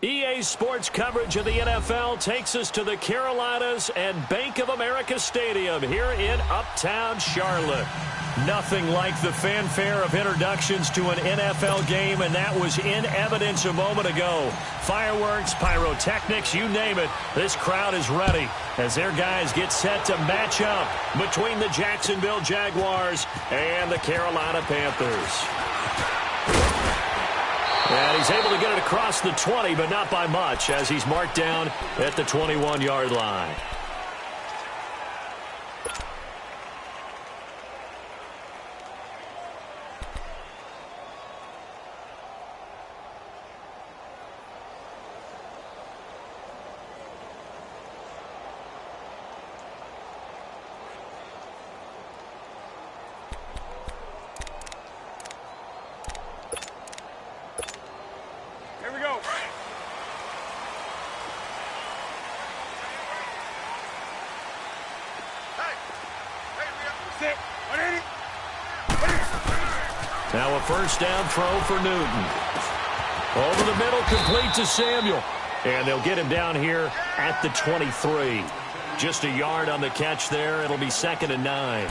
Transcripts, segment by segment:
EA Sports coverage of the NFL takes us to the Carolinas and Bank of America Stadium here in Uptown Charlotte. Nothing like the fanfare of introductions to an NFL game, and that was in evidence a moment ago. Fireworks, pyrotechnics, you name it. This crowd is ready as their guys get set to match up between the Jacksonville Jaguars and the Carolina Panthers. And he's able to get it across the 20, but not by much, as he's marked down at the 21-yard line. Now a first down throw for Newton. Over the middle, complete to Samuel. And they'll get him down here at the 23. Just a yard on the catch there. It'll be 2nd and 9.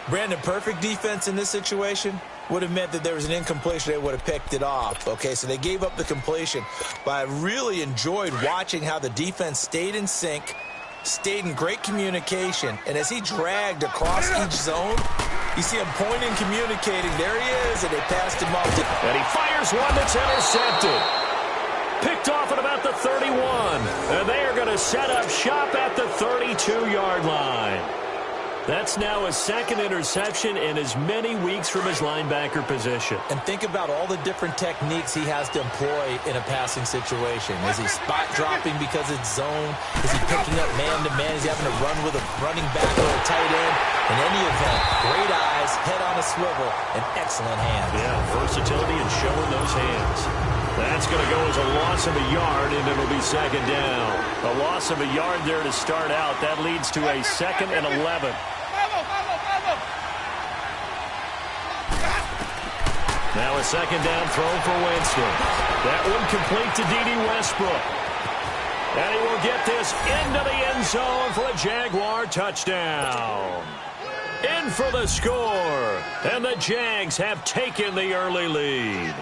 Brandon, perfect defense in this situation would have meant that there was an incompletion. They would have picked it off. Okay, so they gave up the completion. But I really enjoyed watching how the defense stayed in sync, stayed in great communication, and as he dragged across each zone, you see him pointing, communicating. There he is, and they passed him off. And he fires one that's intercepted. Picked off at about the 31. And they are going to set up shop at the 32-yard line. That's now a second interception in as many weeks from his linebacker position. And think about all the different techniques he has to employ in a passing situation. Is he spot dropping because it's zone? Is he picking up man-to-man? Is he having to run with a running back or a tight end? In any event, great eyes, head on a swivel, and excellent hands. Yeah, versatility and showing those hands. That's going to go as a loss of a yard, and it'll be 2nd down. A loss of a yard there to start out. That leads to a 2nd and 11. Now a 2nd down throw for Winston. That one complete to D.D. Westbrook. And he will get this into the end zone for a Jaguar touchdown. In for the score. And the Jags have taken the early lead.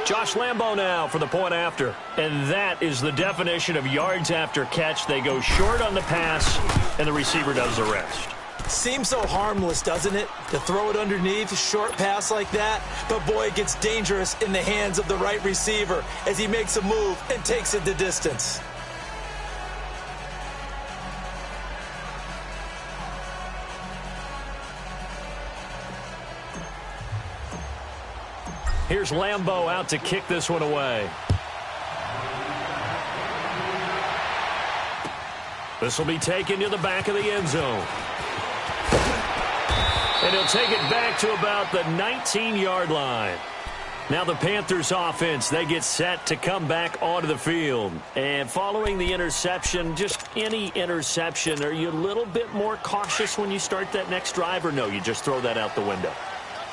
Josh Lambo now for the point after. And that is the definition of yards after catch. They go short on the pass, and the receiver does the rest. Seems so harmless, doesn't it, to throw it underneath, a short pass like that? But, boy, it gets dangerous in the hands of the right receiver as he makes a move and takes it the distance. Here's Lambo out to kick this one away. This will be taken to the back of the end zone. And he'll take it back to about the 19-yard line. Now the Panthers offense, they get set to come back onto the field. And following the interception, just any interception, are you a little bit more cautious when you start that next drive, or no, you just throw that out the window?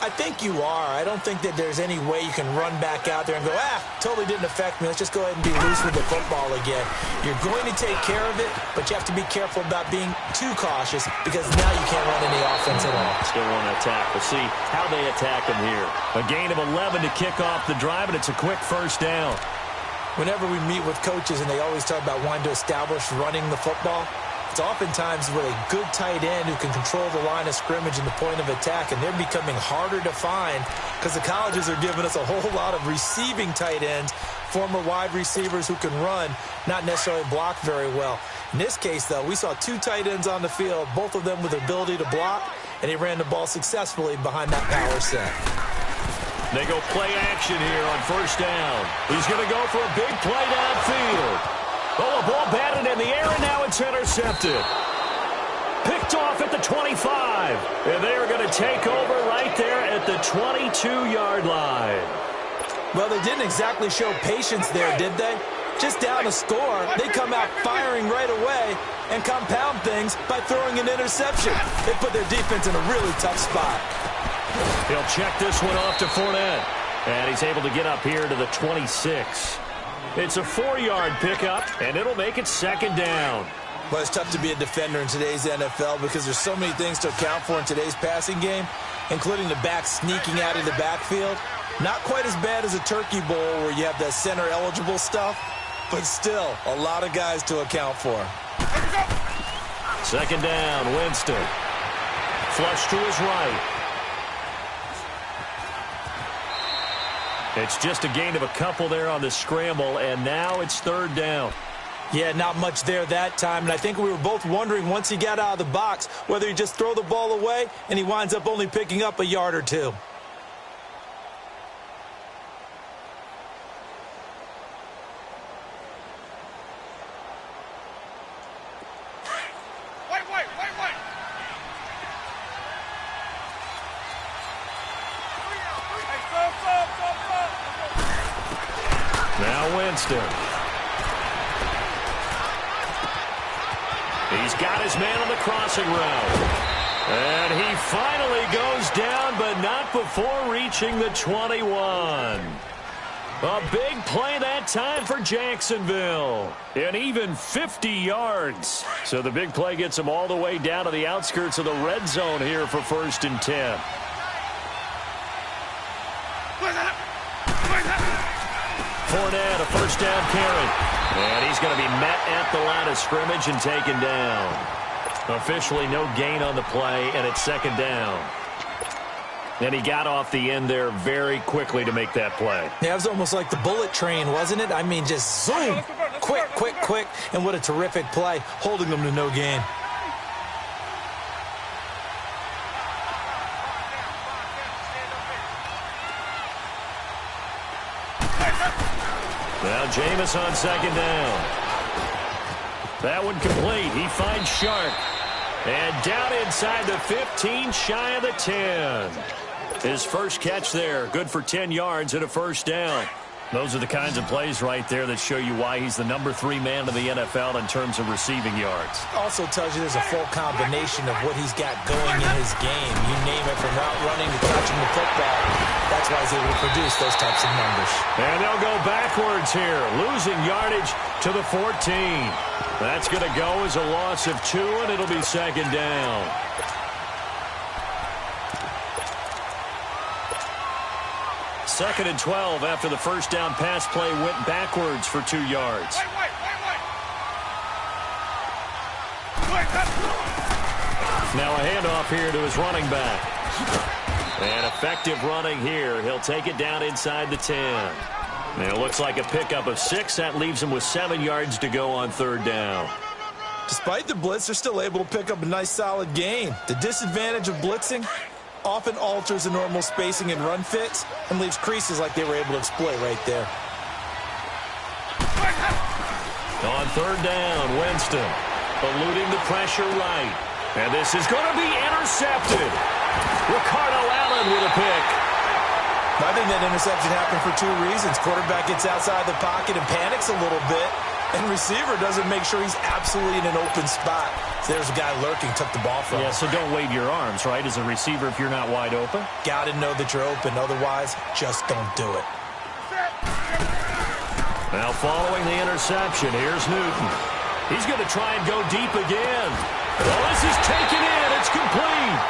I think you are. I don't think that there's any way you can run back out there and go, totally didn't affect me. Let's just go ahead and be loose with the football again. You're going to take care of it, but you have to be careful about being too cautious because now you can't run any offense at all. Still want to attack. We'll see how they attack him here. A gain of 11 to kick off the drive, and it's a quick first down. Whenever we meet with coaches and they always talk about wanting to establish running the football, it's oftentimes with a good tight end who can control the line of scrimmage and the point of attack, and they're becoming harder to find because the colleges are giving us a whole lot of receiving tight ends, former wide receivers who can run, not necessarily block very well. In this case, though, we saw 2 tight ends on the field, both of them with the ability to block, and he ran the ball successfully behind that power set. They go play action here on first down. He's going to go for a big play downfield. Oh, a ball batted in the air, and now it's intercepted. Picked off at the 25. And they are going to take over right there at the 22-yard line. Well, they didn't exactly show patience there, did they? Just down a score, they come out firing right away and compound things by throwing an interception. They put their defense in a really tough spot. He'll check this one off to Fournette. And he's able to get up here to the 26. It's a 4-yard pickup, and it'll make it second down. Well, it's tough to be a defender in today's NFL because there's so many things to account for in today's passing game, including the back sneaking out of the backfield. Not quite as bad as a turkey bowl where you have that center-eligible stuff, but still a lot of guys to account for. Second down, Winston. Flush to his right. It's just a gain of a couple there on the scramble, and now it's third down. Yeah, not much there that time, and I think we were both wondering once he got out of the box whether he'd just throw the ball away, and he winds up only picking up a yard or two. Now Winston. He's got his man on the crossing route. And he finally goes down, but not before reaching the 21. A big play that time for Jacksonville. And even 50 yards. So the big play gets him all the way down to the outskirts of the red zone here for 1st and 10. Fournette, a first down carry. And he's going to be met at the line of scrimmage and taken down. Officially no gain on the play, and it's second down. And he got off the end there very quickly to make that play. Yeah, it was almost like the bullet train, wasn't it? I mean, just zoom. Quick, quick, quick. And what a terrific play, holding them to no gain. Now Jameis on second down. That one complete. He finds Sharp. And down inside the 15, shy of the 10. His first catch there, good for 10 yards and a first down. Those are the kinds of plays right there that show you why he's the number 3 man in the NFL in terms of receiving yards. Also tells you there's a full combination of what he's got going in his game. You name it, from route running to catching the football. That's why he's able to produce those types of numbers. And they'll go backwards here, losing yardage to the 14. That's going to go as a loss of 2, and it'll be second down. Second and 12 after the first down pass play went backwards for 2 yards. Now a handoff here to his running back. And effective running here. He'll take it down inside the 10. And it looks like a pickup of 6. That leaves him with 7 yards to go on third down. Despite the blitz, they're still able to pick up a nice solid gain. The disadvantage of blitzing often alters the normal spacing and run fits and leaves creases like they were able to exploit right there. On third down, Winston eluding the pressure right. And this is going to be intercepted. Ricardo Allen with a pick. I think that interception happened for 2 reasons. Quarterback gets outside the pocket and panics a little bit, and receiver doesn't make sure he's absolutely in an open spot. So there's a guy lurking, took the ball from him. Yeah, so don't wave your arms, right, as a receiver if you're not wide open. Got to know that you're open. Otherwise, just don't do it. Now following the interception, here's Newton. He's going to try and go deep again. Well, this is taken in. It's complete.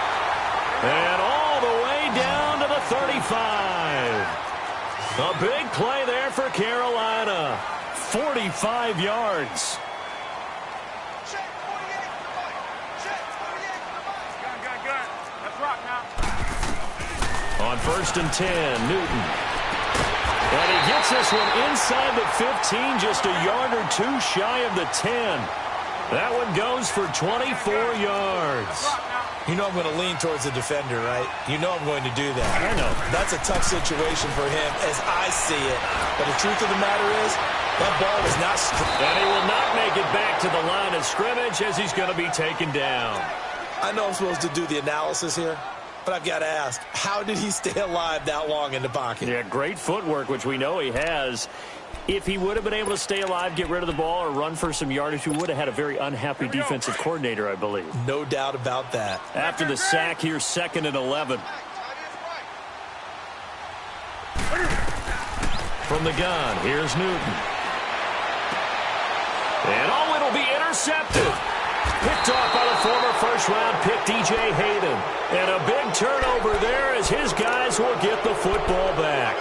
And all the way down to the 35. A big play there for Carolina. 45 yards. On 1st and 10, Newton. And he gets this one inside the 15, just a yard or 2 shy of the 10. That one goes for 24 yards. You know I'm going to lean towards the defender, right? You know I'm going to do that. I know. That's a tough situation for him as I see it. But the truth of the matter is, that ball is not straight. And he will not make it back to the line of scrimmage as he's going to be taken down. I know I'm supposed to do the analysis here, but I've got to ask, how did he stay alive that long in the pocket? Yeah, great footwork, which we know he has. If he would have been able to stay alive, get rid of the ball, or run for some yardage, he would have had a very unhappy defensive coordinator, I believe. No doubt about that. After the sack, here's 2nd and 11. From the gun, here's Newton. And oh, it'll be intercepted. Picked off by the former first-round pick, DJ Hayden. And a big turnover there as his guys will get the football back.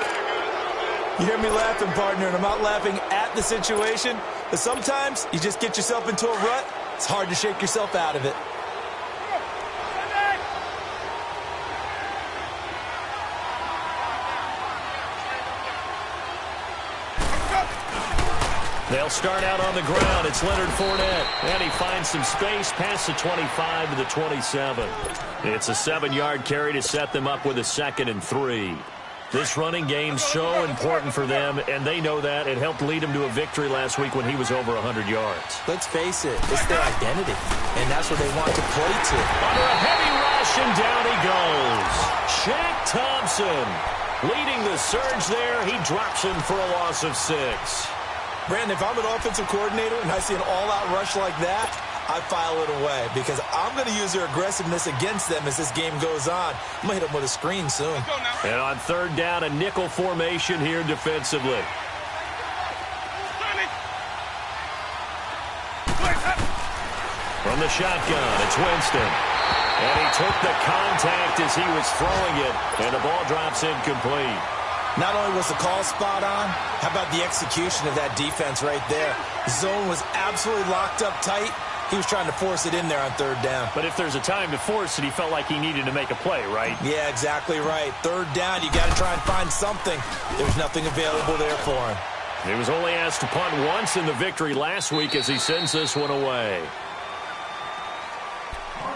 You hear me laughing, partner, and I'm not laughing at the situation, but sometimes you just get yourself into a rut. It's hard to shake yourself out of it. They'll start out on the ground. It's Leonard Fournette. And he finds some space past the 25 to the 27. It's a 7-yard carry to set them up with a 2nd and 3. This running game's so important for them, and they know that. It helped lead him to a victory last week when he was over 100 yards. Let's face it, it's their identity, and that's what they want to play to. Under a heavy rush, and down he goes. Shaq Thompson leading the surge there. He drops him for a loss of 6. Brandon, if I'm an offensive coordinator and I see an all-out rush like that, I file it away because I'm going to use their aggressiveness against them as this game goes on. I'm going to hit them with a screen soon. And on 3rd down, a nickel formation here defensively. From the shotgun, it's Winston. And he took the contact as he was throwing it, and the ball drops incomplete. Not only was the call spot on, how about the execution of that defense right there? The zone was absolutely locked up tight. He was trying to force it in there on 3rd down. But if there's a time to force it, he felt like he needed to make a play, right? Yeah, exactly right. 3rd down, you got to try and find something. There's nothing available there for him. He was only asked to punt once in the victory last week as he sends this one away.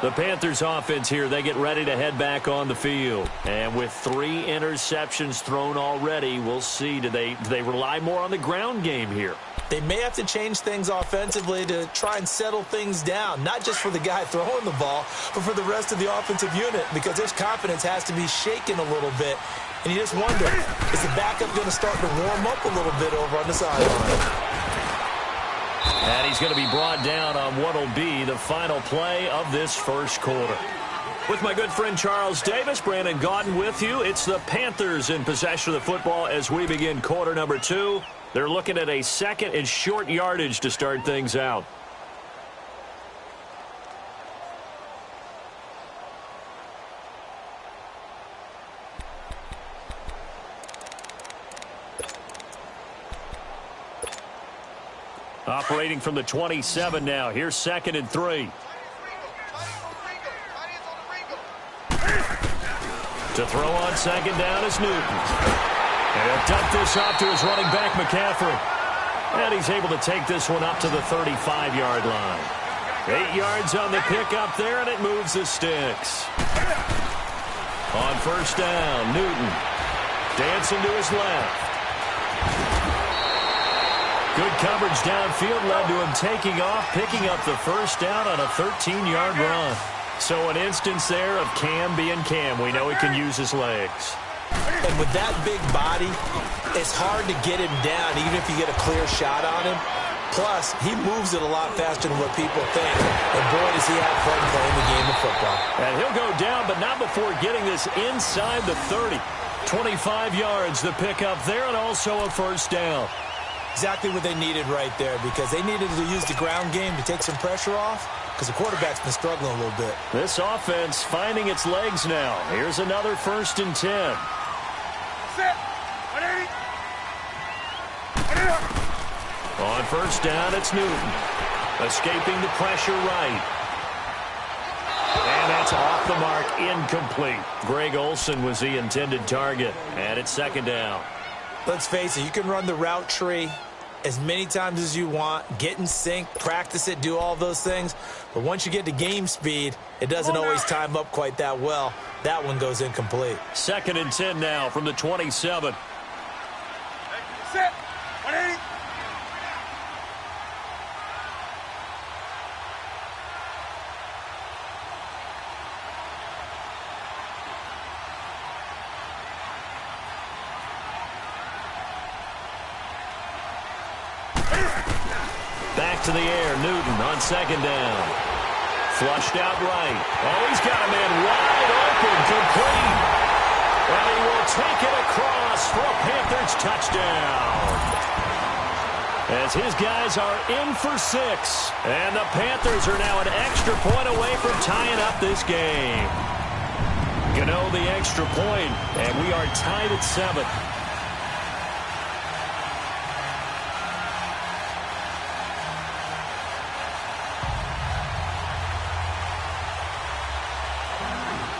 The Panthers offense here, they get ready to head back on the field. And with 3 interceptions thrown already, we'll see. Do they rely more on the ground game here? They may have to change things offensively to try and settle things down, not just for the guy throwing the ball, but for the rest of the offensive unit, because his confidence has to be shaken a little bit. And you just wonder, is the backup going to start to warm up a little bit over on the sideline? And he's going to be brought down on what will be the final play of this first quarter. With my good friend Charles Davis, Brandon Gaudin with you. It's the Panthers in possession of the football as we begin quarter number 2. They're looking at a 2nd and short yardage to start things out. Operating from the 27 now. Here's 2nd and 3. To throw on 2nd down is Newton. And he'll dump this off to his running back, McCaffrey. And he's able to take this one up to the 35-yard line. 8 yards on the pickup there, and it moves the sticks. On 1st down, Newton dancing to his left. Good coverage downfield led to him taking off, picking up the 1st down on a 13-yard run. So an instance there of Cam being Cam. We know he can use his legs. And with that big body, it's hard to get him down, even if you get a clear shot on him. Plus, he moves it a lot faster than what people think. And boy, does he have fun playing the game of football. And he'll go down, but not before getting this inside the 30. 25 yards, the pickup there, and also a 1st down. Exactly what they needed right there, because they needed to use the ground game to take some pressure off, because the quarterback's been struggling a little bit. This offense finding its legs now. Here's another 1st and 10. On 1st down, it's Newton. Escaping the pressure right. And that's off the mark, incomplete. Greg Olsen was the intended target, and it's 2nd down. Let's face it, you can run the route tree as many times as you want, get in sync, practice it, do all those things. But once you get to game speed, it doesn't always time up quite that well. That one goes incomplete. 2nd and 10 now from the 27. Set. 180. Back to the air, Newton on 2nd down. Flushed out right. Oh, he's got a man wide open, complete. And he will take it across for a Panthers touchdown. as his guys are in for 6. And the Panthers are now an extra point away from tying up this game. Gano the extra point, and we are tied at 7.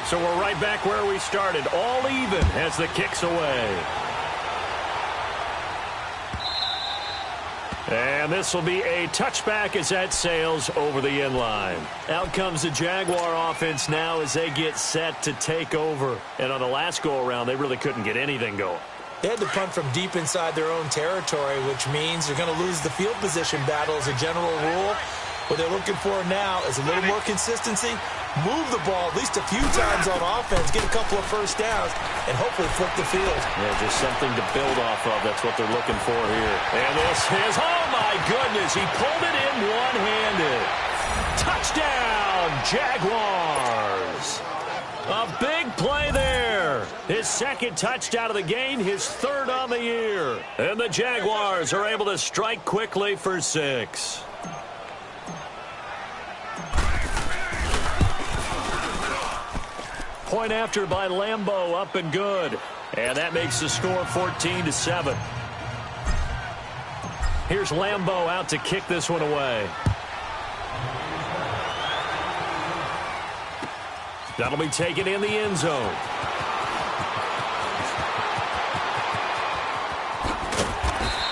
So we're right back where we started, all even as the kick's away. And this will be a touchback as that sails over the end line. Out comes the Jaguar offense now as they get set to take over. And on the last go-around, they really couldn't get anything going. They had to punt from deep inside their own territory, which means they're going to lose the field position battle as a general rule. What they're looking for now is a little more consistency, move the ball at least a few times on offense, get a couple of first downs, and hopefully flip the field. Yeah, just something to build off of. That's what they're looking for here. And this is, oh my goodness, he pulled it in one-handed. Touchdown, Jaguars. A big play there. His second touchdown of the game, his third on the year. And the Jaguars are able to strike quickly for 6. Point after by Lambeau, up and good. And that makes the score 14-7. Here's Lambeau out to kick this one away. That'll be taken in the end zone.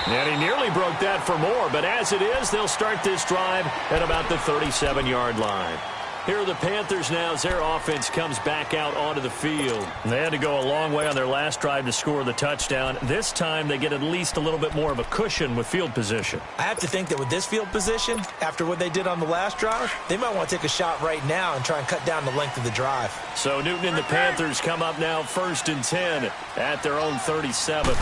And he nearly broke that for more, but as it is, they'll start this drive at about the 37-yard line. Here are the Panthers now as their offense comes back out onto the field. They had to go a long way on their last drive to score the touchdown. This time they get at least a little bit more of a cushion with field position. I have to think that with this field position, after what they did on the last drive, they might want to take a shot right now and try and cut down the length of the drive. So Newton and the Panthers come up now 1st and 10 at their own 37.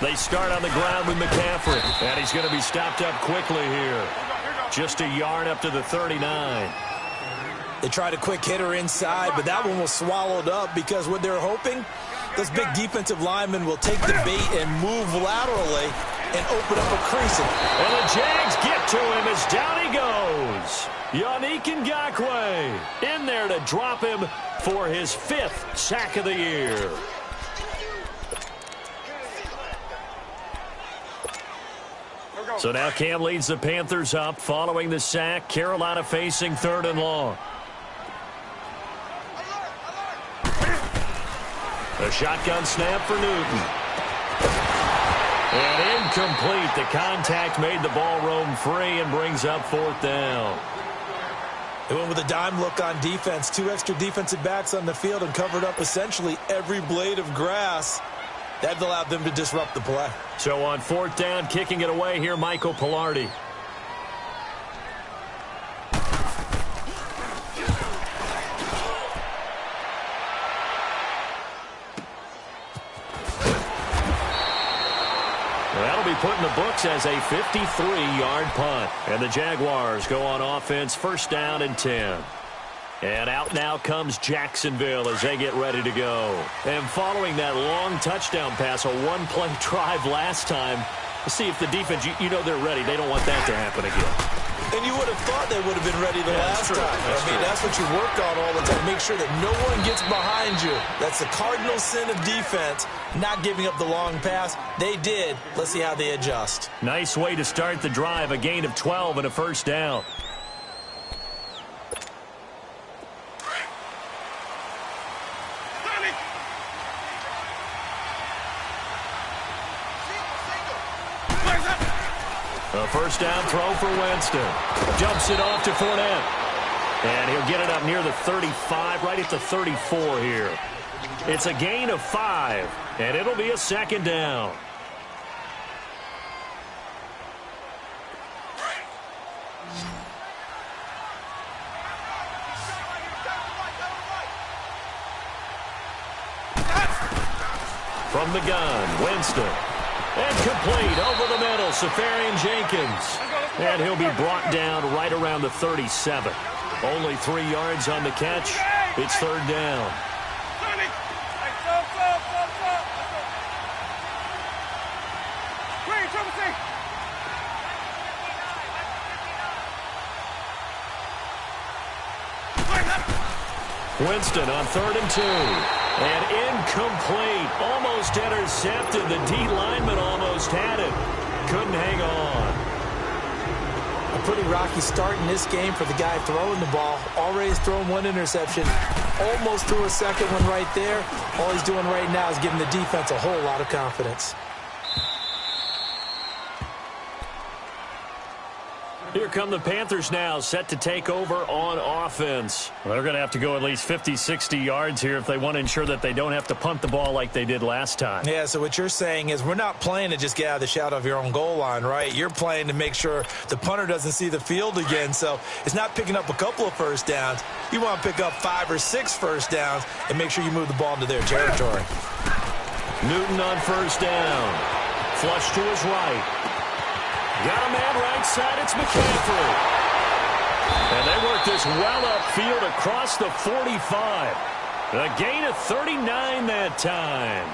They start on the ground with McCaffrey, and he's going to be stopped up quickly here. Just a yard up to the 39. They tried a quick hitter inside, but that one was swallowed up because what they're hoping, those big defensive linemen will take the bait and move laterally and open up a crease. And the Jags get to him as down he goes. Yannick Ngakoue in there to drop him for his 5th sack of the year. So now Cam leads the Panthers up following the sack. Carolina facing 3rd and long. A shotgun snap for Newton. And incomplete. The contact made the ball roam free and brings up 4th down. They went with a dime look on defense. 2 extra defensive backs on the field and covered up essentially every blade of grass. That allowed them to disrupt the play. So on 4th down, kicking it away here, Michael Pilardi. That'll be put in the books as a 53-yard punt. And the Jaguars go on offense, 1st down and 10. And out now comes Jacksonville as they get ready to go. And following that long touchdown pass, a one-play drive last time, let's see if the defense, you know they're ready. They don't want that to happen again. And you would have thought they would have been ready the last time. I mean, that's what you work on all the time. Make sure that no one gets behind you. That's the cardinal sin of defense, not giving up the long pass. They did. Let's see how they adjust. Nice way to start the drive, a gain of 12 and a 1st down. A 1st down throw for Winston. Jumps it off to Fournette. And he'll get it up near the 35, right at the 34 here. It's a gain of 5, and it'll be a 2nd down. From the gun, Winston. And complete over the middle, Safarian Jenkins. And he'll be brought down right around the 37. Only 3 yards on the catch. It's 3rd down. Winston on 3rd and 2. And incomplete. Almost intercepted. The D lineman almost had it. Couldn't hang on. A pretty rocky start in this game for the guy throwing the ball. Already has thrown one interception. Almost threw a second one right there. All he's doing right now is giving the defense a whole lot of confidence. Here come the Panthers now, set to take over on offense. Well, they're going to have to go at least 50, 60 yards here if they want to ensure that they don't have to punt the ball like they did last time. Yeah, so what you're saying is we're not playing to just get out of the shadow of your own goal line, right? You're playing to make sure the punter doesn't see the field again. So it's not picking up a couple of first downs. You want to pick up 5 or 6 first downs and make sure you move the ball into their territory. Newton on 1st down. Flush to his right. Got a man right side, it's McCaffrey. And they work this well upfield across the 45. A gain of 39 that time.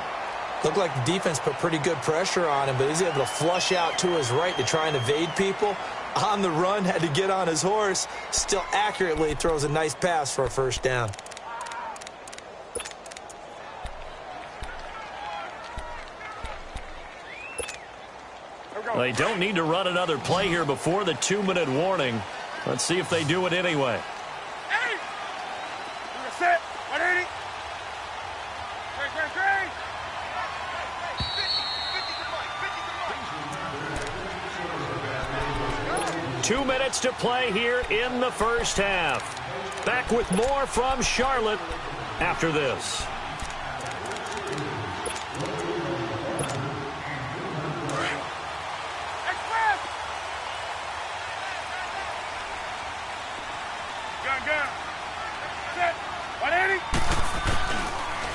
Looked like the defense put pretty good pressure on him, but he's able to flush out to his right to try and evade people. On the run, had to get on his horse. Still accurately throws a nice pass for a first down. They don't need to run another play here before the 2-minute warning. Let's see if they do it anyway. Hey! Set. 180. Great. 2 minutes to play here in the first half. Back with more from Charlotte after this.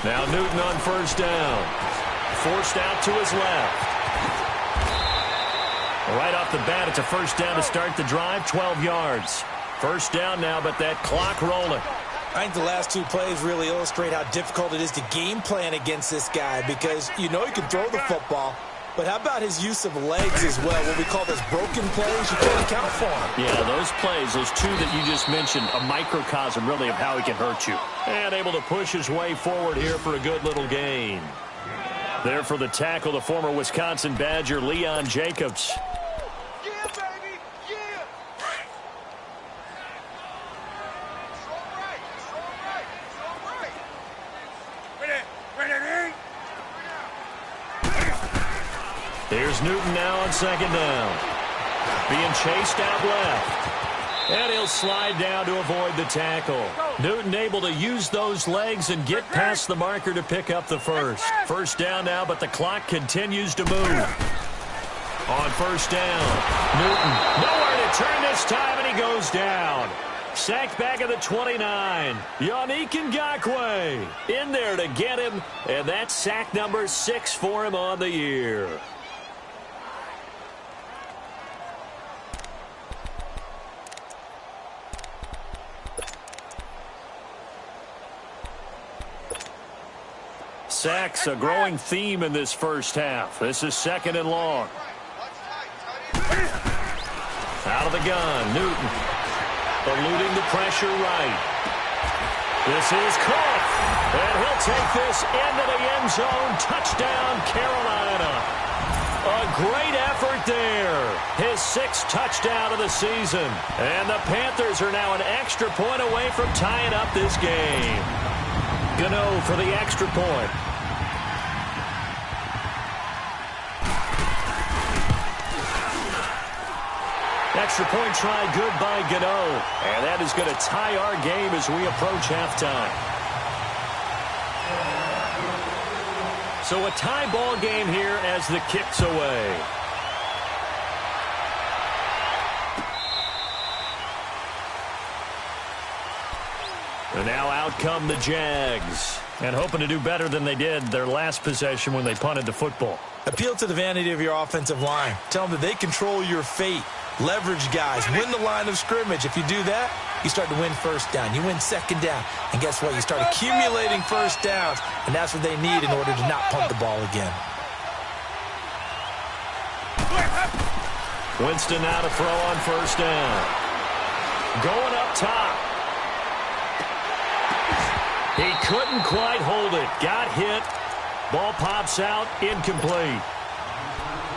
Now Newton on 1st down. Forced out to his left. Right off the bat, it's a first down to start the drive, 12 yards. First down now, but that clock rolling. I think the last 2 plays really illustrate how difficult it is to game plan against this guy because you know he can throw the football, but how about his use of legs as well? What we call those broken plays, you can't account for him. Yeah, those plays, those 2 that you just mentioned, a microcosm really of how he can hurt you. And able to push his way forward here for a good little gain. There for the tackle, the former Wisconsin Badger, Leon Jacobs. Yeah, baby! Yeah! It's all right. It's all right. It's all right. Ready? Here's Newton now on 2nd down. Being chased out left. And he'll slide down to avoid the tackle. Newton able to use those legs and get past the marker to pick up the first. First down now, but the clock continues to move. On 1st down, Newton nowhere to turn this time, and he goes down. Sacked back at the 29. Yannick Ngakoue in there to get him, and that's sack number 6 for him on the year. Sacks, a growing theme in this first half. This is 2nd and long. Out of the gun, Newton. Eluding the pressure right. This is caught. And he'll take this into the end zone. Touchdown, Carolina. A great effort there. His 6th touchdown of the season. And the Panthers are now an extra point away from tying up this game. Gano for the extra point. Extra point try good by Gano. And that is going to tie our game as we approach halftime. So a tie ball game here as the kick's away. And now out come the Jags. And hoping to do better than they did their last possession when they punted the football. Appeal to the vanity of your offensive line. Tell them that they control your fate. Leverage guys. Win the line of scrimmage. If you do that, you start to win first down. You win second down. And guess what? You start accumulating first downs. And that's what they need in order to not punt the ball again. Winston now to throw on first down. Going up top. He couldn't quite hold it. Got hit. Ball pops out. Incomplete.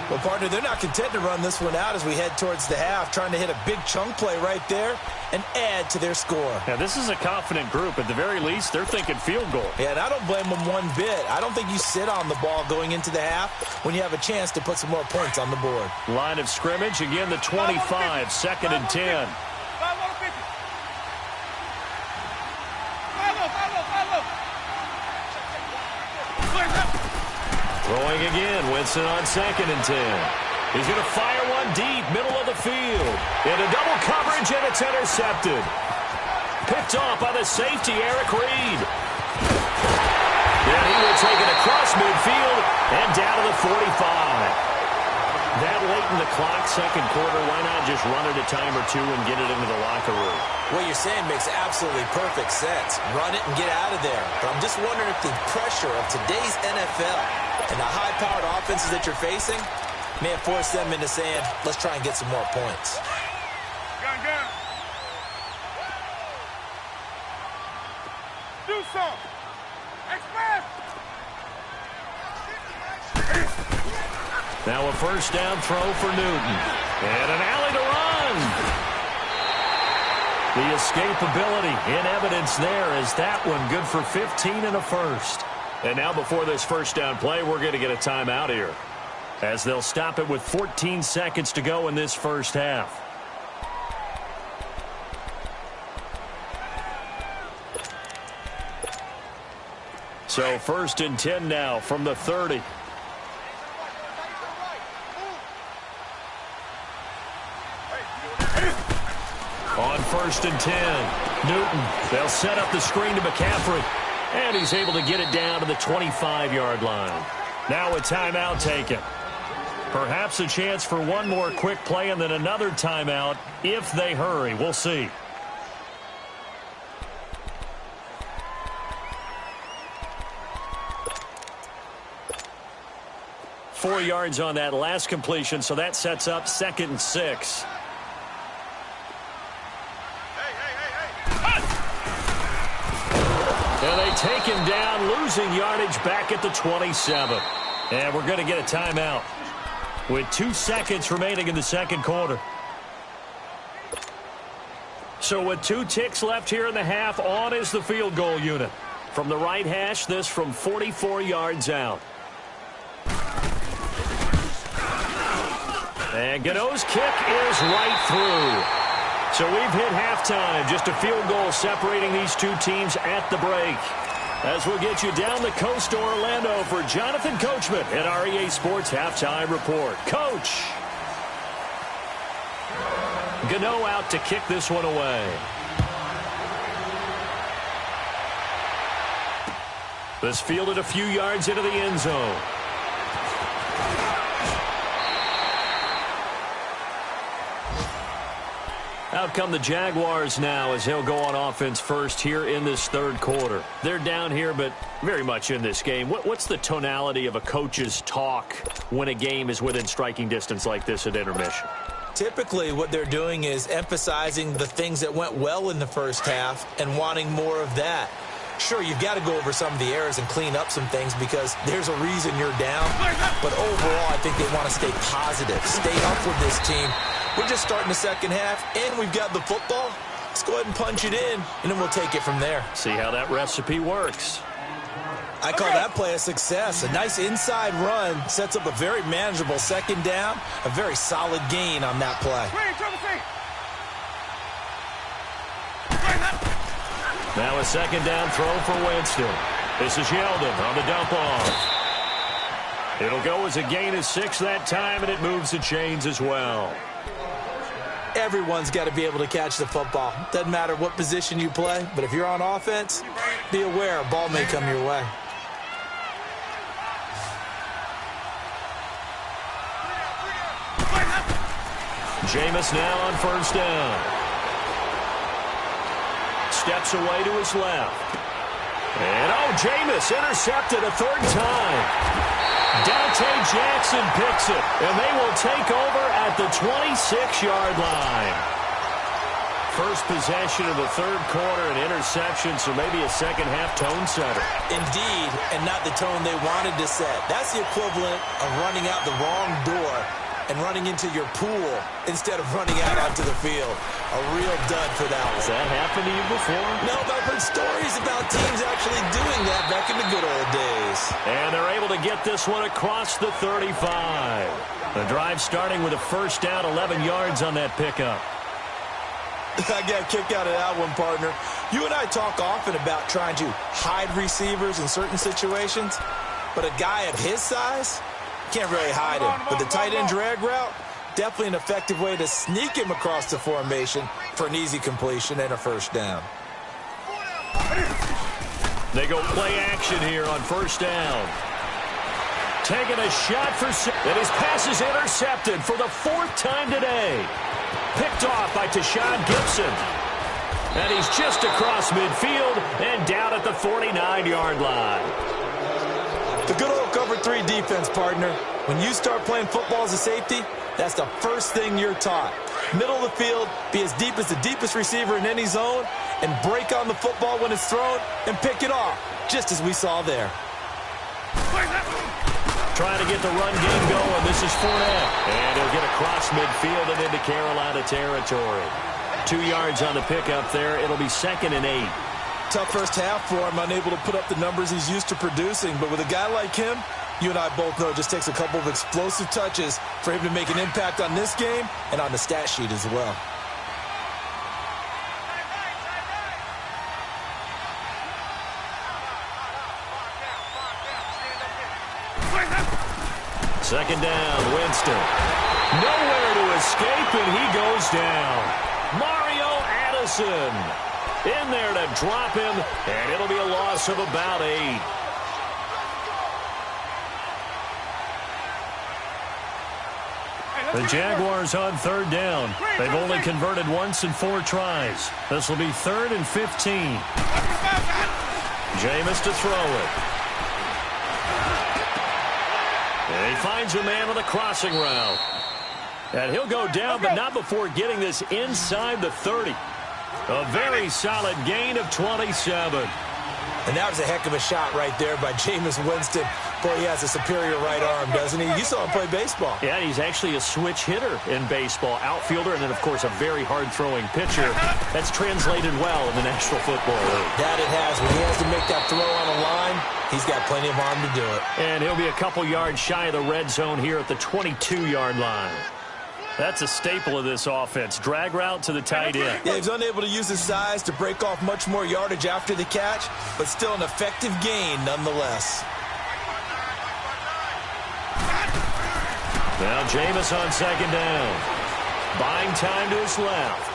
Well, partner, they're not content to run this one out as we head towards the half, trying to hit a big chunk play right there and add to their score. Yeah, this is a confident group. At the very least, they're thinking field goal. Yeah, and I don't blame them one bit. I don't think you sit on the ball going into the half when you have a chance to put some more points on the board. Line of scrimmage, again the 25, 2nd and 10. Throwing again, Winston on 2nd and 10. He's going to fire one deep, middle of the field. Into double coverage, and it's intercepted. Picked off by the safety, Eric Reed. And he will take it across midfield and down to the 45. That late in the clock, 2nd quarter, why not just run it a time or two and get it into the locker room? What you're saying makes absolutely perfect sense. Run it and get out of there. But I'm just wondering if the pressure of today's NFL and the high-powered offenses that you're facing may have forced them into saying, let's try and get some more points. Gun. Do something. Express. Now a first down throw for Newton. And an alley to run. The escapability in evidence there as that one good for 15 and a first. And now before this first down play, we're going to get a timeout here, as they'll stop it with 14 seconds to go in this first half. So 1st and 10 now from the 30. On 1st and 10, Newton. They'll set up the screen to McCaffrey. And he's able to get it down to the 25-yard line. Now a timeout taken. Perhaps a chance for one more quick play and then another timeout if they hurry. We'll see. Four yards on that last completion, so that sets up 2nd and 6. And they take him down, losing yardage back at the 27. And we're going to get a timeout with 2 seconds remaining in the 2nd quarter. So with 2 ticks left here in the half, on is the field goal unit. From the right hash, this from 44 yards out. And Gano's kick is right through. So we've hit halftime. Just a field goal separating these two teams at the break. As we'll get you down the coast to Orlando for Jonathan Coachman at our EA Sports Halftime Report. Coach. Gano out to kick this one away. This fielded a few yards into the end zone. Out come the Jaguars now as he'll go on offense first here in this 3rd quarter. They're down here, but very much in this game. What's the tonality of a coach's talk when a game is within striking distance like this at intermission? Typically, what they're doing is emphasizing the things that went well in the first half and wanting more of that. Sure, you've got to go over some of the errors and clean up some things because there's a reason you're down. But overall, I think they want to stay positive, stay up with this team. We're just starting the 2nd half, and we've got the football. Let's go ahead and punch it in, and then we'll take it from there. See how that recipe works. I call that play a success. A nice inside run sets up a very manageable 2nd down, a very solid gain on that play. Now a 2nd down throw for Winston. This is Yeldon on the dump off. It'll go as a gain of 6 that time, and it moves the chains as well. Everyone's got to be able to catch the football. Doesn't matter what position you play, but if you're on offense, be aware a ball may come your way. Jameis now on 1st down. Steps away to his left. And Jameis intercepted a 3rd time. Dante Jackson picks it, and they will take over at the 26-yard line. first possession of the third quarter, an interception, so maybe a second-half tone setter. Indeed, and not the tone they wanted to set. That's the equivalent of running out the wrong door and running into your pool instead of running out onto the field. A real dud for that one. Has that happened to you before? No, but I've heard stories about teams actually doing that back in the good old days. And they're able to get this one across the 35. The drive starting with a first down, 11 yards on that pickup. I got a kick out of that one, partner. You and I talk often about trying to hide receivers in certain situations, but a guy of his size can't really hide him. But the tight end drag route, definitely an effective way to sneak him across the formation for an easy completion and a first down. They go play action here on first down. Taking a shot for and his pass is intercepted for the fourth time today. Picked off by Tashawn Gibson. And he's just across midfield and down at the 49-yard line. The good old cover 3 defense, partner. When you start playing football as a safety, that's the first thing you're taught. Middle of the field, be as deep as the deepest receiver in any zone, and break on the football when it's thrown and pick it off, just as we saw there. Trying to get the run game going. This is Fournette. And he'll get across midfield and into Carolina territory. 2 yards on the pickup there. It'll be 2nd and 8. Tough first half for him, unable to put up the numbers he's used to producing. But with a guy like him, you and I both know it just takes a couple of explosive touches for him to make an impact on this game and on the stat sheet as well. Second down, Winston. Nowhere to escape, and he goes down. Mario Addison in there to drop him, and it'll be a loss of about 8. The Jaguars on third down. They've only converted once in 4 tries. This will be 3rd and 15. Jameis to throw it. And he finds a man on the crossing route. And he'll go down, but not before getting this inside the 30. A very solid gain of 27. And that was a heck of a shot right there by Jameis Winston. Boy, he has a superior right arm, doesn't he? You saw him play baseball. Yeah, he's actually a switch hitter in baseball. Outfielder, and then, of course, a very hard-throwing pitcher. That's translated well in the National Football League. That it has. When he has to make that throw on a line, he's got plenty of arm to do it. And he'll be a couple yards shy of the red zone here at the 22-yard line. That's a staple of this offense. Drag route to the tight end. Yeah, he's unable to use his size to break off much more yardage after the catch, but still an effective gain nonetheless. Now Jameis on second down. Buying time to his left.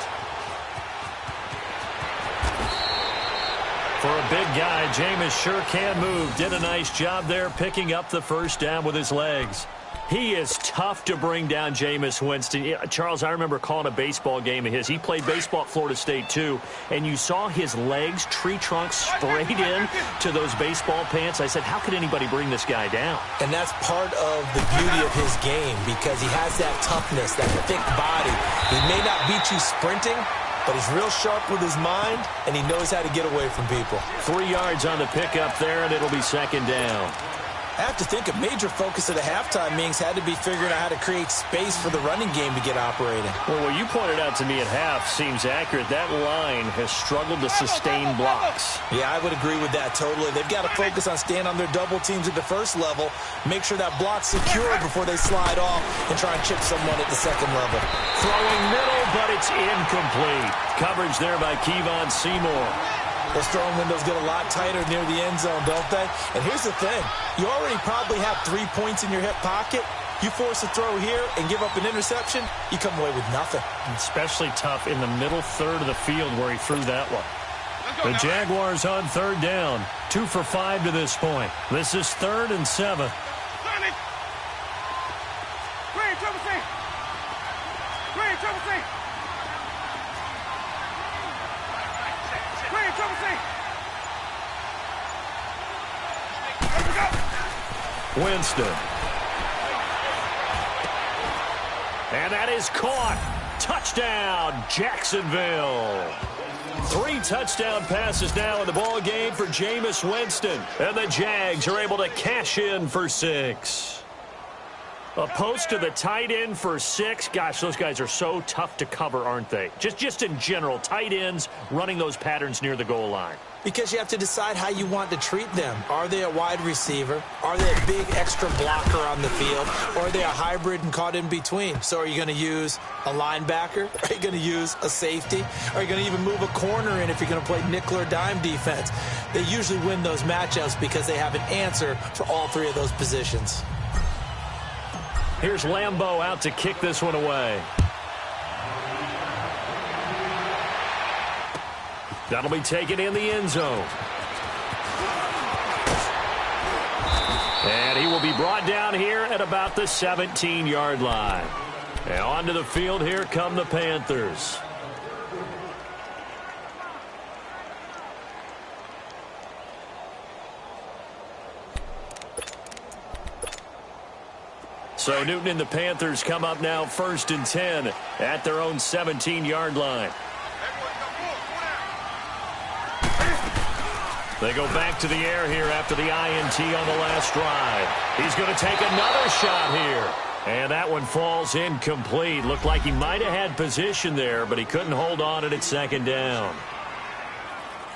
For a big guy, Jameis sure can move. Did a nice job there picking up the first down with his legs. He is tough to bring down, Jameis Winston. Yeah, Charles, I remember calling a baseball game of his. He played baseball at Florida State, too, and you saw his legs, tree trunks sprayed in to those baseball pants. I said, how could anybody bring this guy down? And that's part of the beauty of his game because he has that toughness, that thick body. He may not beat you sprinting, but he's real sharp with his mind, and he knows how to get away from people. 3 yards on the pickup there, and it'll be second down. I have to think a major focus of the halftime meetings had to be figuring out how to create space for the running game to get operating. Well, what you pointed out to me at half seems accurate. That line has struggled to sustain blocks. Yeah, I would agree with that totally. They've got to focus on staying on their double teams at the first level, make sure that block's secure before they slide off and try and chip someone at the second level. Throwing middle, but it's incomplete. Coverage there by Kevon Seymour. Those throwing windows get a lot tighter near the end zone, don't they? And here's the thing. You already probably have 3 points in your hip pocket. You force a throw here and give up an interception, you come away with nothing. Especially tough in the middle third of the field where he threw that one. The Jaguars on third down. 2 for 5 to this point. This is 3rd and 7. Winston. And that is caught. Touchdown, Jacksonville. 3 touchdown passes now in the ball game for Jameis Winston. And the Jags are able to cash in for 6. A post to the tight end for 6. Gosh, those guys are so tough to cover, aren't they? Just in general, tight ends running those patterns near the goal line. Because you have to decide how you want to treat them. Are they a wide receiver? Are they a big extra blocker on the field? Or are they a hybrid and caught in between? So are you going to use a linebacker? Are you going to use a safety? Are you going to even move a corner in if you're going to play nickel or dime defense? They usually win those matchups because they have an answer for all 3 of those positions. Here's Lambeau out to kick this one away. That'll be taken in the end zone. And he will be brought down here at about the 17-yard line. And onto the field, here come the Panthers. So Newton and the Panthers come up now 1st and 10 at their own 17-yard line. They go back to the air here after the INT on the last drive. He's going to take another shot here. And that one falls incomplete. Looked like he might have had position there, but he couldn't hold on it at 2nd down.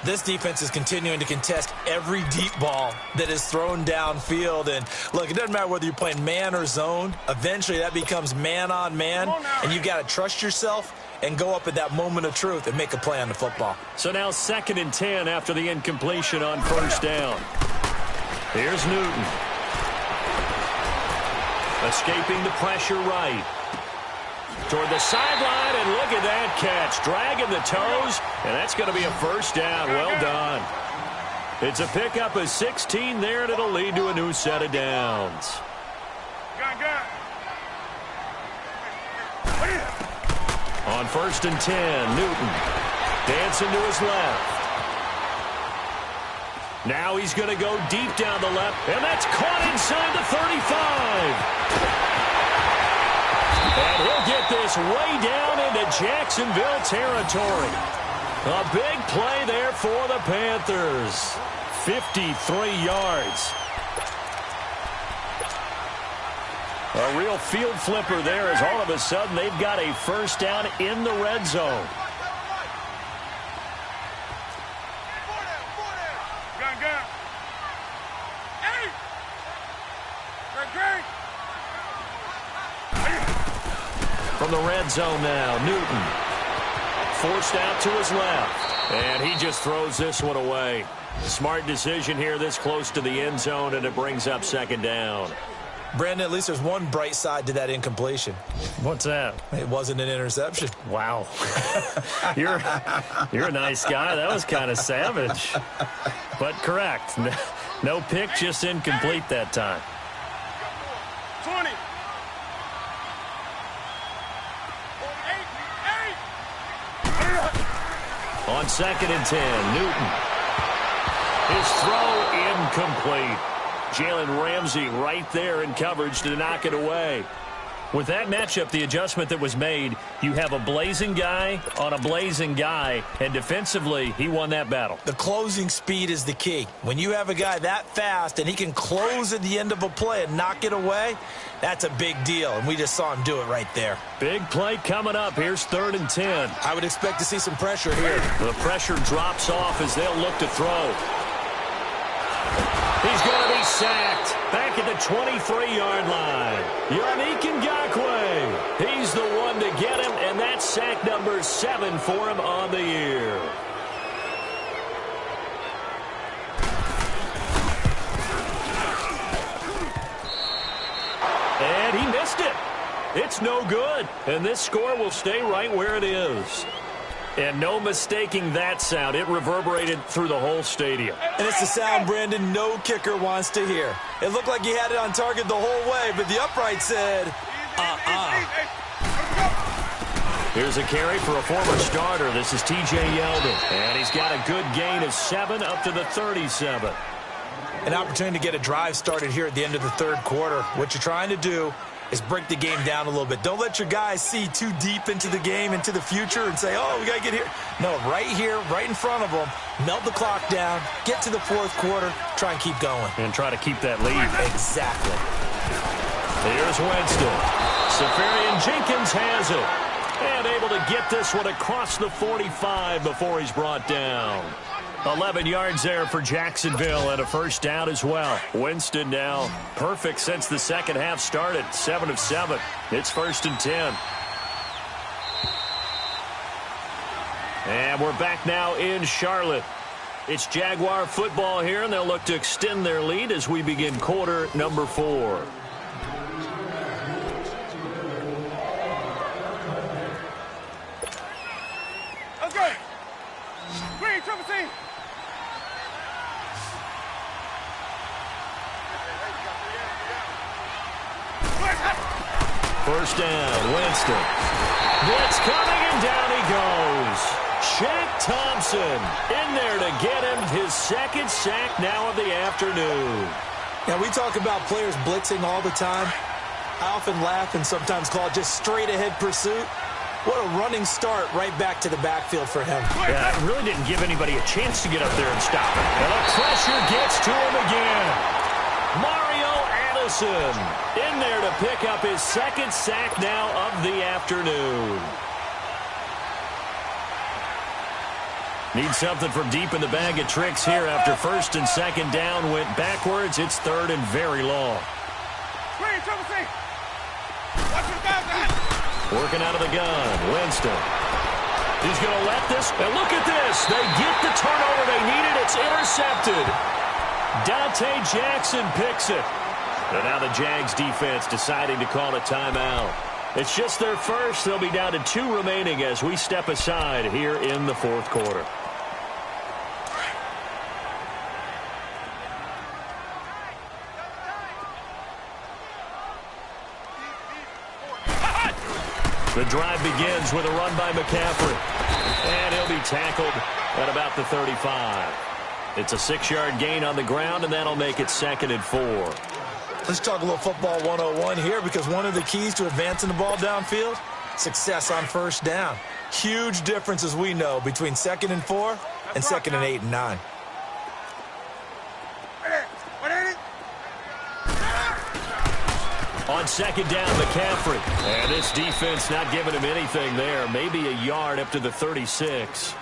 This defense is continuing to contest every deep ball that is thrown downfield. And, look, it doesn't matter whether you're playing man or zone. Eventually, that becomes man-on-man, and you've got to trust yourself and go up at that moment of truth and make a play on the football. So now 2nd and 10 after the incompletion on 1st down. Here's Newton. Escaping the pressure right. Toward the sideline, and look at that catch. Dragging the toes, and that's going to be a 1st down. Well done. It's a pickup of 16 there, and it'll lead to a new set of downs. On 1st and 10, Newton dancing to his left. Now he's going to go deep down the left, and that's caught inside the 35. And he'll get this way down into Jacksonville territory. A big play there for the Panthers. 53 yards. A real field flipper there as all of a sudden they've got a 1st down in the red zone. From the red zone now, Newton forced out to his left, and he just throws this one away. Smart decision here this close to the end zone, and it brings up 2nd down. Brandon, at least there's one bright side to that incompletion. What's that? It wasn't an interception. Wow. You're a nice guy. That was kind of savage. But correct. No pick, just incomplete that time. 20. On 2nd and 10, Newton. His throw incomplete. Jalen Ramsey right there in coverage to knock it away. With that matchup, the adjustment that was made, you have a blazing guy on a blazing guy, and defensively, he won that battle. The closing speed is the key. When you have a guy that fast and he can close at the end of a play and knock it away, that's a big deal, and we just saw him do it right there. Big play coming up. Here's 3rd and 10. I would expect to see some pressure here. The pressure drops off as they'll look to throw. He's going to be sacked back at the 23-yard line. Yannick Ngakoue. He's the one to get him, and that's sack number 7 for him on the year. And he missed it. It's no good, and this score will stay right where it is. And no mistaking that sound. It reverberated through the whole stadium. And it's the sound, Brandon, no kicker wants to hear. It looked like he had it on target the whole way, but the upright said, Here's a carry for a former starter. This is T.J. Yeldon. And he's got a good gain of 7 up to the 37. An opportunity to get a drive started here at the end of the 3rd quarter. What you're trying to do is break the game down a little bit. Don't let your guys see too deep into the game, into the future, and say, oh, we got to get here. No, right here, right in front of them, melt the clock down, get to the fourth quarter, try and keep going. And try to keep that lead. Exactly. Here's Winston. Safarian Jenkins has it. And able to get this one across the 45 before he's brought down. 11 yards there for Jacksonville and a first down as well. Winston now perfect since the second half started. 7 of 7. It's 1st and 10. And we're back now in Charlotte. It's Jaguar football here, and they'll look to extend their lead as we begin quarter number 4. First down, Winston. Blitz coming, and down he goes. Shaq Thompson in there to get him his second sack now of the afternoon. Now, we talk about players blitzing all the time. I often laugh and sometimes call it just straight-ahead pursuit. What a running start right back to the backfield for him. Yeah, it really didn't give anybody a chance to get up there and stop him. And the pressure gets to him again. Mario Addison in there to pick up his second sack now of the afternoon. Need something from deep in the bag of tricks here after first and second down went backwards. It's third and very long. Working out of the gun, Winston. He's going to let this, and look at this. They get the turnover they needed. It's intercepted. Dante Jackson picks it. And now the Jags defense deciding to call a timeout. It's just their first. They'll be down to 2 remaining as we step aside here in the fourth quarter. The drive begins with a run by McCaffrey. And he'll be tackled at about the 35. It's a 6-yard gain on the ground, and that'll make it 2nd and 4. Let's talk a little football 101 here, because one of the keys to advancing the ball downfield, success on first down. Huge difference, as we know, between 2nd and 4 and 2nd and 8 and 9. On second down, McCaffrey. And this defense not giving him anything there. Maybe a yard up to the 36.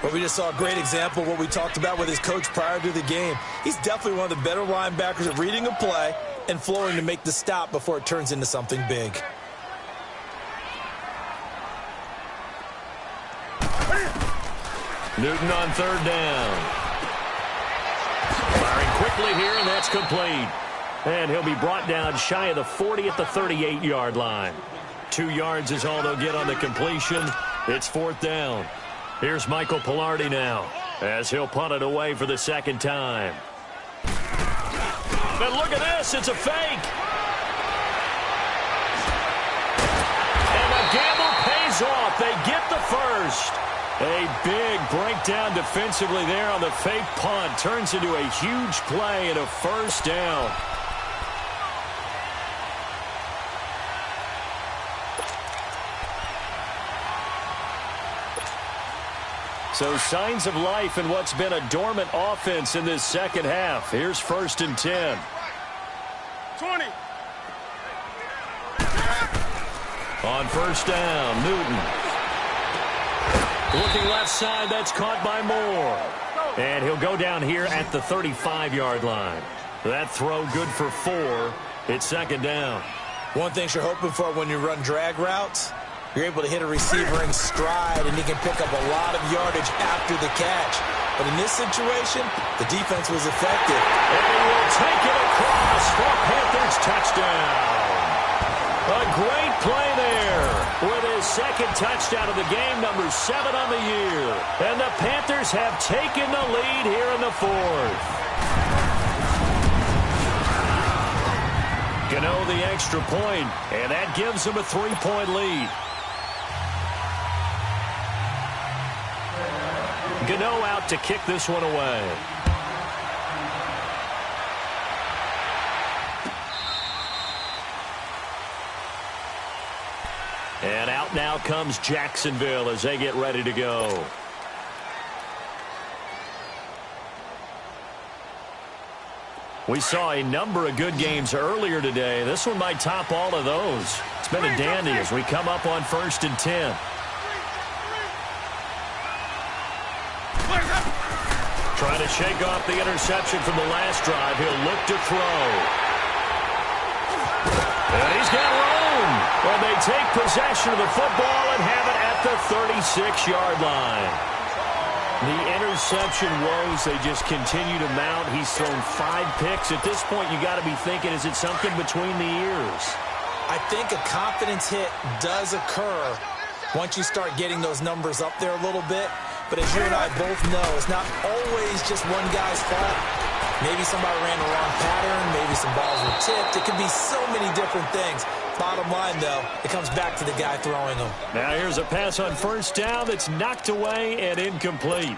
Well, we just saw a great example of what we talked about with his coach prior to the game. He's definitely one of the better linebackers at reading a play and flowing to make the stop before it turns into something big. Newton on third down. Firing quickly here, and that's complete. And he'll be brought down shy of the 40 at the 38-yard line. 2 yards is all they'll get on the completion. It's 4th down. Here's Michael Pilardi now as he'll punt it away for the second time. But look at this. It's a fake. And the gamble pays off. They get the first. A big breakdown defensively there on the fake punt. Turns into a huge play and a first down. So signs of life in what's been a dormant offense in this second half. Here's 1st and 10. 20. On first down, Newton. Looking left side, that's caught by Moore. And he'll go down here at the 35-yard line. That throw good for 4. It's 2nd down. One thing you're hoping for when you run drag routes, you're able to hit a receiver in stride, and he can pick up a lot of yardage after the catch. But in this situation, the defense was effective. And he will take it across for Panthers touchdown. A great play there with his second touchdown of the game, number 7 on the year. And the Panthers have taken the lead here in the 4th. Gano the extra point, and that gives them a 3-point lead. Gano out to kick this one away. And out now comes Jacksonville as they get ready to go. We saw a number of good games earlier today. This one might top all of those. It's been a dandy as we come up on 1st and 10. Trying to shake off the interception from the last drive. He'll look to throw. And he's got room. Well, they take possession of the football and have it at the 36-yard line. The interception woes, they just continue to mount. He's thrown 5 picks. At this point, you got to be thinking, is it something between the ears? I think a confidence hit does occur once you start getting those numbers up there a little bit. But as you and I both know, it's not always just one guy's fault. Maybe somebody ran the wrong pattern. Maybe some balls were tipped. It could be so many different things. Bottom line, though, it comes back to the guy throwing them. Now here's a pass on 1st down that's knocked away and incomplete.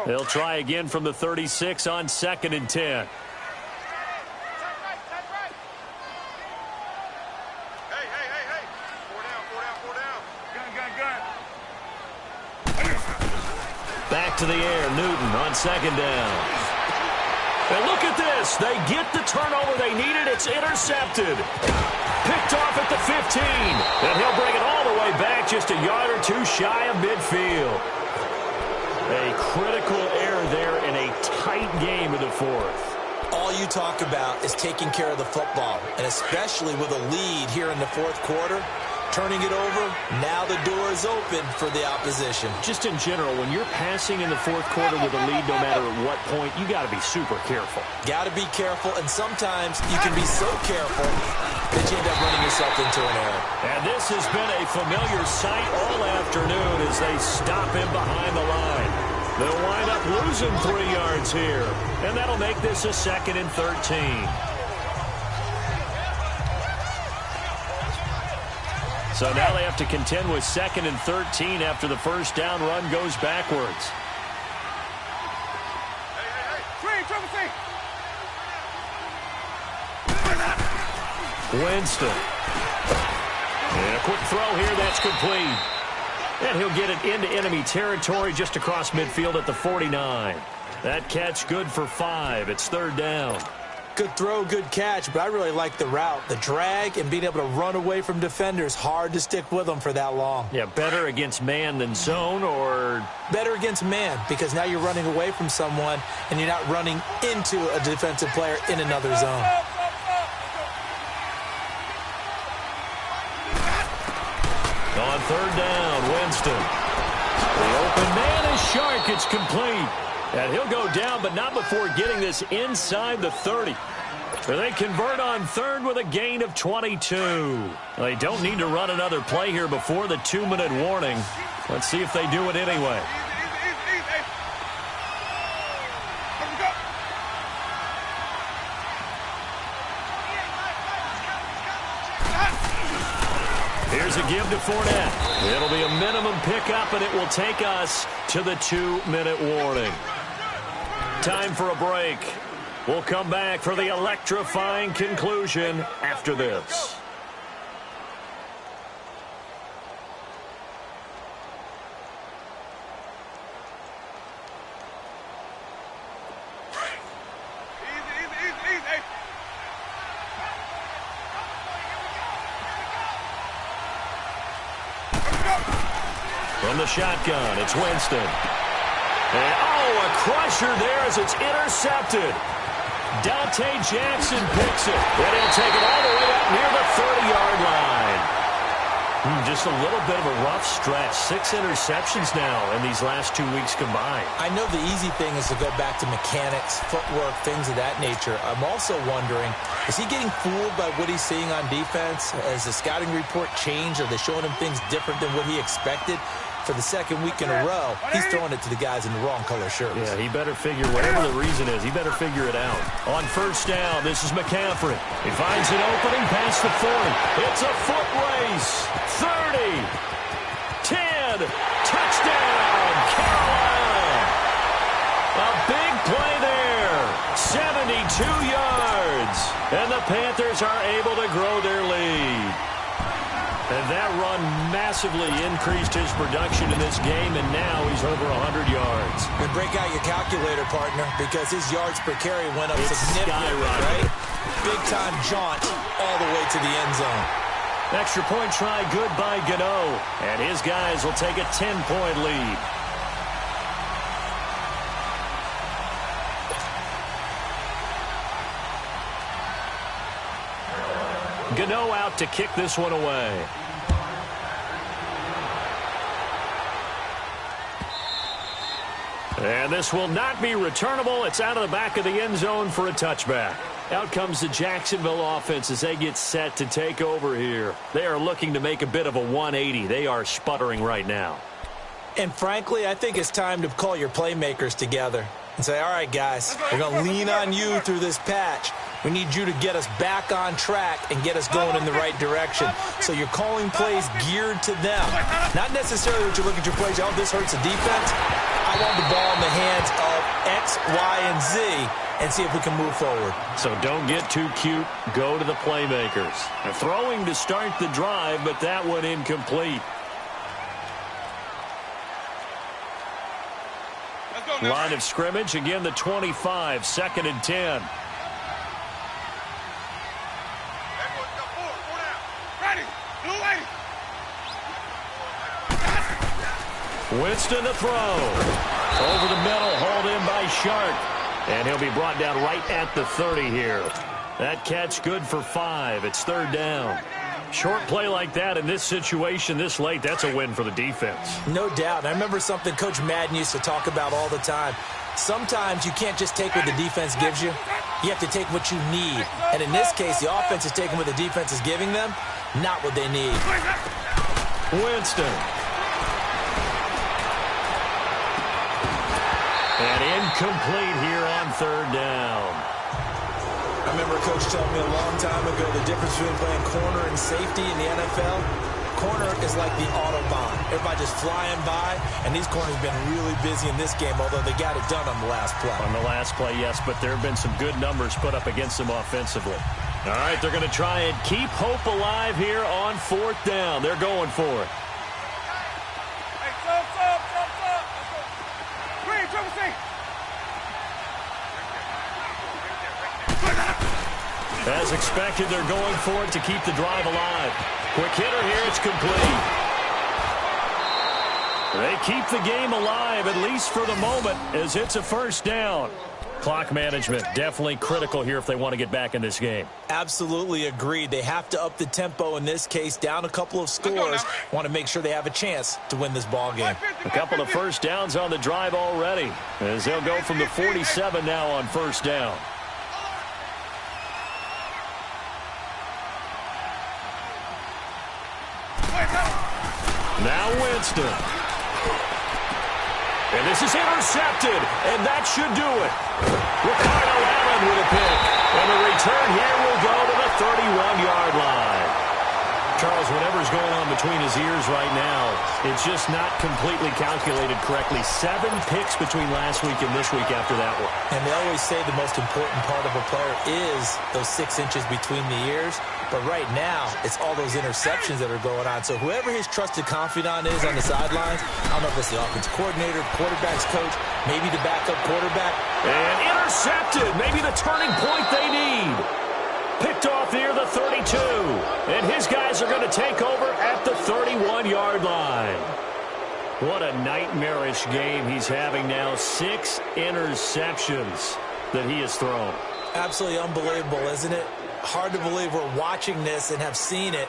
They'll try again from the 36 on 2nd and 10. Back to the air, Newton on 2nd down. And look at this. They get the turnover they needed. It's intercepted. Picked off at the 15. And he'll bring it all the way back just a yard or two shy of midfield. A critical error there in a tight game in the 4th. All you talk about is taking care of the football, and especially with a lead here in the 4th quarter. Turning it over, now the door is open for the opposition. Just in general, when you're passing in the 4th quarter with a lead, no matter at what point, you got to be super careful. Got to be careful, and sometimes you can be so careful that you end up running yourself into an error. And this has been a familiar sight all afternoon as they stop him behind the line. They'll wind up losing 3 yards here, and that'll make this a 2nd and 13. So now they have to contend with 2nd and 13 after the 1st down run goes backwards. Winston. And a quick throw here, that's complete. And he'll get it into enemy territory just across midfield at the 49. That catch good for 5. It's 3rd down. Good throw, good catch, but I really like the route. The drag and being able to run away from defenders, hard to stick with them for that long. Yeah, better against man than zone, or? Better against man, because now you're running away from someone and you're not running into a defensive player in another zone. On 3rd down, Winston. The open man is Shark. It's complete. And he'll go down, but not before getting this inside the 30. And they convert on 3rd with a gain of 22. They don't need to run another play here before the 2-minute warning. Let's see if they do it anyway. Here's a give to Fournette. It'll be a minimum pickup, and it will take us to the 2-minute warning. Time for a break. We'll come back for the electrifying conclusion after this. From the shotgun, it's Winston. And, a crusher there as it's intercepted. Dante Jackson picks it. And he'll take it all the way up near the 30-yard line. Just a little bit of a rough stretch. 6 interceptions now in these last 2 weeks combined. I know the easy thing is to go back to mechanics, footwork, things of that nature. I'm also wondering, is he getting fooled by what he's seeing on defense? Has the scouting report changed? Are they showing him things different than what he expected? For the 2nd week in a row, he's throwing it to the guys in the wrong color shirts. Yeah, he better figure, whatever the reason is, he better figure it out. On 1st down, this is McCaffrey. He finds an opening past the 40. It's a foot race. 30. 10. Touchdown, And the Panthers are able to grow their lead. And that run massively increased his production in this game, and now he's over 100 yards. And break out your calculator, partner, because his yards per carry went up It's significantly, right? Big-time jaunt all the way to the end zone. Extra point try good by Gano, and his guys will take a 10-point lead. Gano out to kick this one away. And this will not be returnable. It's out of the back of the end zone for a touchback. Out comes the Jacksonville offense as they get set to take over here. They are looking to make a bit of a 180. They are sputtering right now. And frankly, I think it's time to call your playmakers together and say, all right, guys, we're going to lean on you through this patch. We need you to get us back on track and get us going in the right direction. So you're calling plays geared to them. Not necessarily what you look at your plays, oh, this hurts the defense. I want the ball in the hands of X, Y, and Z and see if we can move forward. So don't get too cute. Go to the playmakers. They're throwing to start the drive, but that one incomplete. Line of scrimmage, again the 25, 2nd and 10. Winston to throw. Over the middle, hauled in by Sharp. And he'll be brought down right at the 30 here. That catch good for 5. It's 3rd down. Short play like that in this situation this late, that's a win for the defense. No doubt. I remember something Coach Madden used to talk about all the time. Sometimes you can't just take what the defense gives you. You have to take what you need. And in this case, the offense is taking what the defense is giving them, not what they need. Winston. And incomplete here on 3rd down. I remember a coach telling me a long time ago the difference between playing corner and safety in the NFL. Corner is like the Autobahn. Everybody just flying by, and these corners have been really busy in this game, although they got it done on the last play. On the last play, yes, but there have been some good numbers put up against them offensively. All right, they're going to try and keep hope alive here on 4th down. They're going for it. As expected, they're going for it to keep the drive alive. Quick hitter here, it's complete. They keep the game alive, at least for the moment, as it's a 1st down. Clock management, definitely critical here if they want to get back in this game. Absolutely agreed. They have to up the tempo in this case, down a couple of scores. Want to make sure they have a chance to win this ball game. A couple of 1st downs on the drive already, as they'll go from the 47 now on 1st down. Now Winston. And this is intercepted, and that should do it. Ricardo Allen with a pick. And the return here will go to the 31-yard line. Charles, whatever's going on between his ears right now, it's just not completely calculated correctly. 7 picks between last week and this week after that one. And they always say the most important part of a player is those 6 inches between the ears. But right now, it's all those interceptions that are going on. So whoever his trusted confidant is on the sidelines, I don't know if it's the offensive coordinator, quarterback's coach, maybe the backup quarterback. And intercepted. Maybe the turning point they need. Picked off near the 32. And his guys are going to take over at the 31-yard line. What a nightmarish game he's having now. 6 interceptions that he has thrown. Absolutely unbelievable, isn't it? Hard to believe we're watching this and have seen it,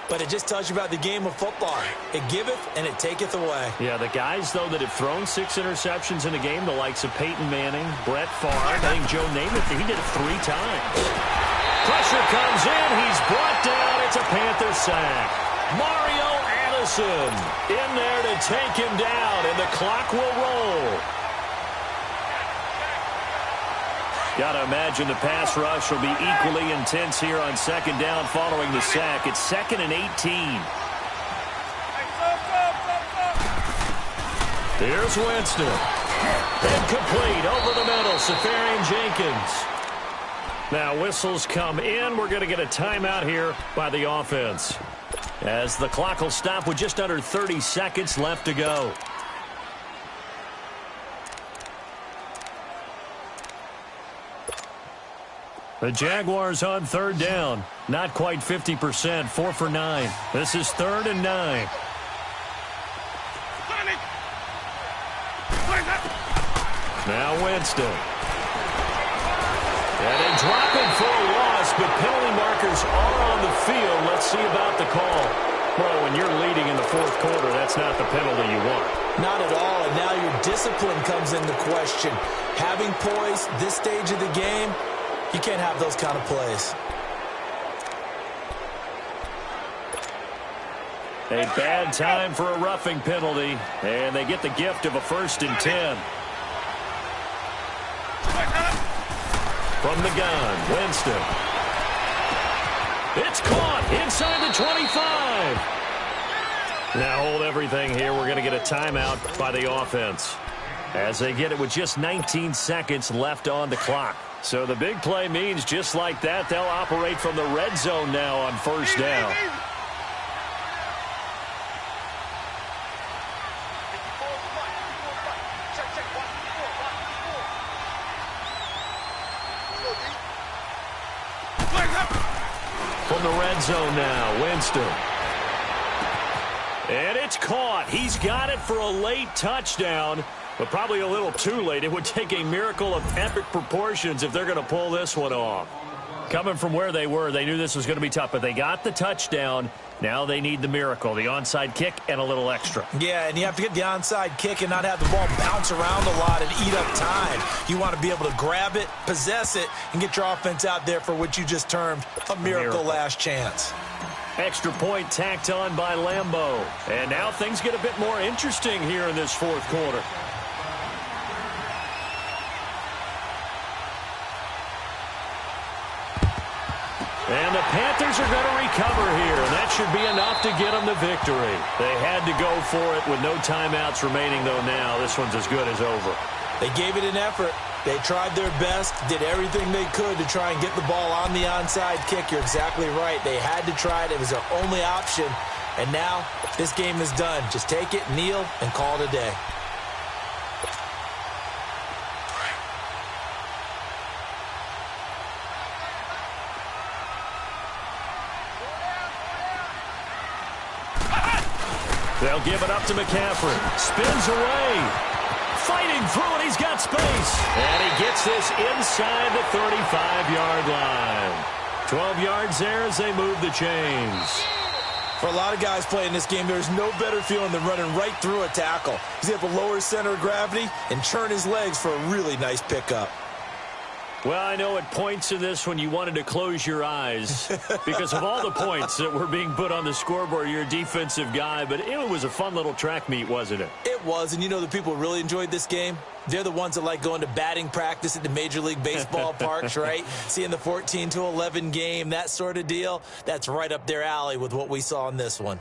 but it just tells you about the game of football. It giveth and it taketh away. Yeah, the guys, though, that have thrown 6 interceptions in a game, the likes of Peyton Manning, Brett Favre, I think Joe Namath, he did it 3 times. Pressure comes in. He's brought down. It's a Panther sack. Mario Addison in there to take him down, and the clock will roll. Got to imagine the pass rush will be equally intense here on 2nd down following the sack. It's 2nd and 18. Here's Winston. Incomplete over the middle. Safarian Jenkins. Now whistles come in. We're going to get a timeout here by the offense, as the clock will stop with just under 30 seconds left to go. The Jaguars on third down. Not quite 50%, 4 for 9. This is 3rd and 9. Now Winston. And they drop it for a loss, but penalty markers are on the field. Let's see about the call. Well, when you're leading in the 4th quarter, that's not the penalty you want. Not at all, and now your discipline comes into question. Having poise this stage of the game, you can't have those kind of plays. A bad time for a roughing penalty, and they get the gift of a 1st and 10. From the gun, Winston. It's caught inside the 25. Now hold everything here. We're going to get a timeout by the offense, as they get it with just 19 seconds left on the clock. So the big play means just like that, they'll operate from the red zone now on 1st down. From the red zone now, Winston. And it's caught. He's got it for a late touchdown, but probably a little too late. It would take a miracle of epic proportions if they're going to pull this one off. Coming from where they were, they knew this was going to be tough, but they got the touchdown. Now they need the miracle, the onside kick and a little extra. Yeah, and you have to get the onside kick and not have the ball bounce around a lot and eat up time. You want to be able to grab it, possess it, and get your offense out there for what you just termed a miracle last chance. Extra point tacked on by Lambeau. And now things get a bit more interesting here in this 4th quarter. And the Panthers are going to recover here, and that should be enough to get them the victory. They had to go for it with no timeouts remaining, though now this one's as good as over. They gave it an effort. They tried their best, did everything they could to try and get the ball on the onside kick. You're exactly right. They had to try it. It was their only option. And now this game is done. Just take it, kneel, and call it a day. They'll give it up to McCaffrey. Spins away. Fighting through it. He's got space. And he gets this inside the 35-yard line. 12 yards there as they move the chains. For a lot of guys playing this game, there's no better feeling than running right through a tackle. He's able to lower his center of gravity and turn his legs for a really nice pickup. Well, I know at points in this when you wanted to close your eyes because of all the points that were being put on the scoreboard. You're a defensive guy, but it was a fun little track meet, wasn't it? It was, and you know the people who really enjoyed this game? They're the ones that like going to batting practice at the Major League Baseball parks, right? Seeing the 14-11 game, that sort of deal. That's right up their alley with what we saw in this one.